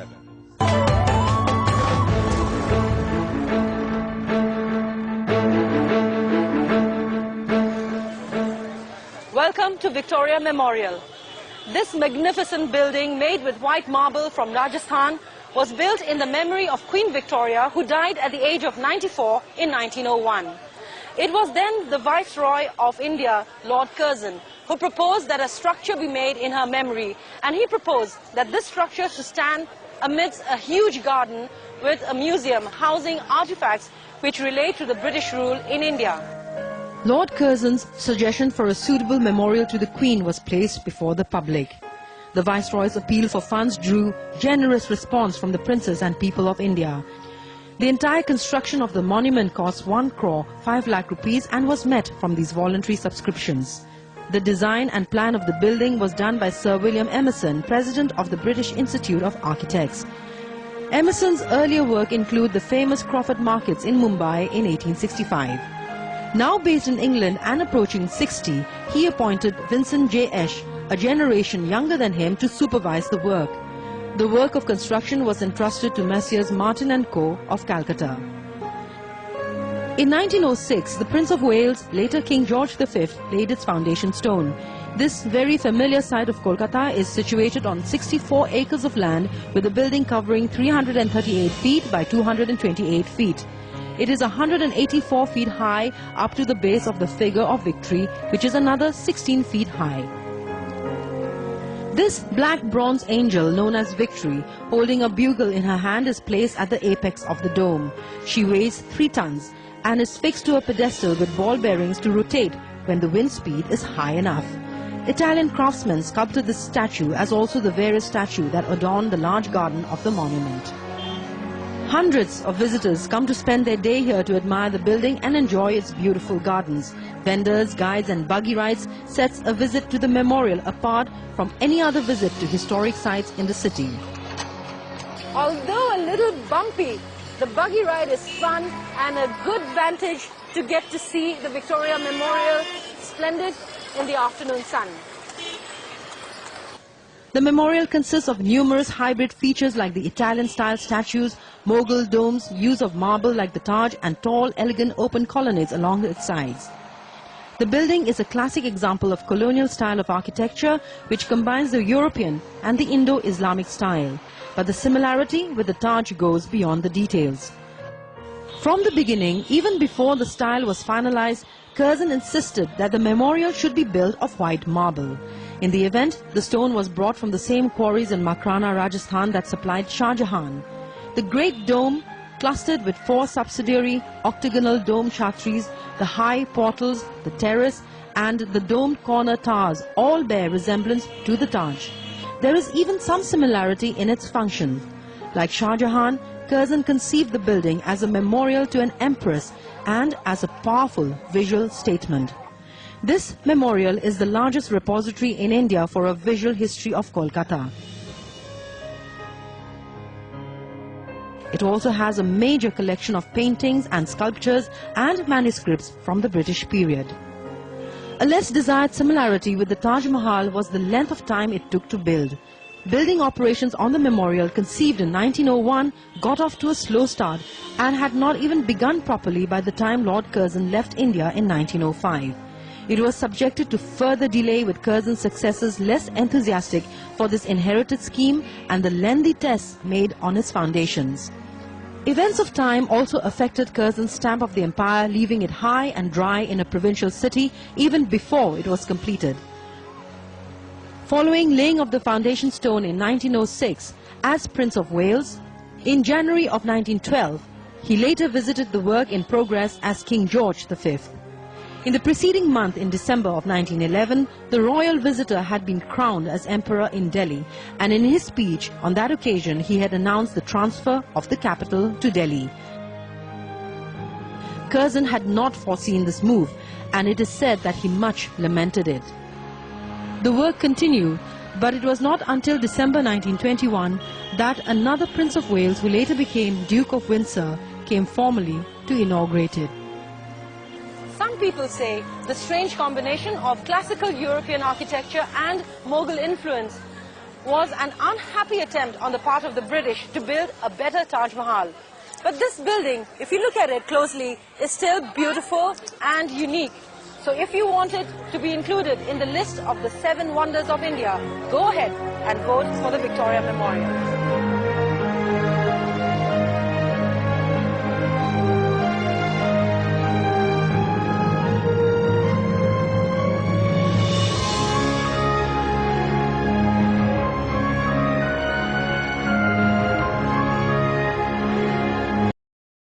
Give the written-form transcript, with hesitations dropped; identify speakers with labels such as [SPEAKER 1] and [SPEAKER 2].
[SPEAKER 1] 7.
[SPEAKER 2] Welcome to Victoria Memorial. This magnificent building made with white marble from Rajasthan was built in the memory of Queen Victoria, who died at the age of 94 in 1901. It was then the Viceroy of India, Lord Curzon, who proposed that a structure be made in her memory, and he proposed that this structure should stand amidst a huge garden with a museum housing artifacts which relate to the British rule in India.
[SPEAKER 3] Lord Curzon's suggestion for a suitable memorial to the Queen was placed before the public. The Viceroy's appeal for funds drew generous response from the princes and people of India. The entire construction of the monument cost 1 crore 5 lakh rupees and was met from these voluntary subscriptions. The design and plan of the building was done by Sir William Emerson, President of the British Institute of Architects. Emerson's earlier work include the famous Crawford Markets in Mumbai in 1865. Now based in England and approaching 60, he appointed Vincent J. Esch, a generation younger than him, to supervise the work. The work of construction was entrusted to Messrs. Martin & Co. of Calcutta. In 1906, the Prince of Wales, later King George V, laid its foundation stone. This very familiar site of Kolkata is situated on 64 acres of land, with a building covering 338 feet by 228 feet. It is 184 feet high up to the base of the figure of victory, which is another 16 feet high. This black bronze angel, known as Victory, holding a bugle in her hand, is placed at the apex of the dome. She weighs 3 tons and is fixed to a pedestal with ball bearings to rotate when the wind speed is high enough. Italian craftsmen sculpted this statue, as also the various statues that adorn the large garden of the monument. Hundreds of visitors come to spend their day here to admire the building and enjoy its beautiful gardens. Vendors, guides and buggy rides sets a visit to the memorial apart from any other visit to historic sites in the city.
[SPEAKER 2] Although a little bumpy, the buggy ride is fun and a good vantage to get to see the Victoria Memorial splendid in the afternoon sun.
[SPEAKER 3] The memorial consists of numerous hybrid features like the Italian-style statues, Mughal domes, use of marble like the Taj, and tall, elegant open colonnades along its sides. The building is a classic example of colonial style of architecture which combines the European and the Indo-Islamic style. But the similarity with the Taj goes beyond the details. From the beginning, even before the style was finalized, Curzon insisted that the memorial should be built of white marble. In the event, the stone was brought from the same quarries in Makrana, Rajasthan that supplied Shah Jahan. The great dome, clustered with 4 subsidiary octagonal dome chhatris, the high portals, the terrace and the domed corner towers all bear resemblance to the Taj. There is even some similarity in its function. Like Shah Jahan, Curzon conceived the building as a memorial to an empress and as a powerful visual statement. This memorial is the largest repository in India for a visual history of Kolkata. It also has a major collection of paintings and sculptures and manuscripts from the British period. A less desired similarity with the Taj Mahal was the length of time it took to build. Building operations on the memorial, conceived in 1901, got off to a slow start and had not even begun properly by the time Lord Curzon left India in 1905. It was subjected to further delay, with Curzon's successors less enthusiastic for this inherited scheme and the lengthy tests made on its foundations. Events of time also affected Curzon's stamp of the empire, leaving it high and dry in a provincial city even before it was completed. Following laying of the foundation stone in 1906 as Prince of Wales, in January of 1912, he later visited the work in progress as King George V. In the preceding month, in December of 1911, the royal visitor had been crowned as emperor in Delhi, and in his speech on that occasion he had announced the transfer of the capital to Delhi. Curzon had not foreseen this move, and it is said that he much lamented it. The work continued, but it was not until December 1921 that another Prince of Wales, who later became Duke of Windsor, came formally to inaugurate it.
[SPEAKER 2] Some people say the strange combination of classical European architecture and Mughal influence was an unhappy attempt on the part of the British to build a better Taj Mahal. But this building, if you look at it closely, is still beautiful and unique. So if you want it to be included in the list of the 7 wonders of India, go ahead and vote for the Victoria Memorial.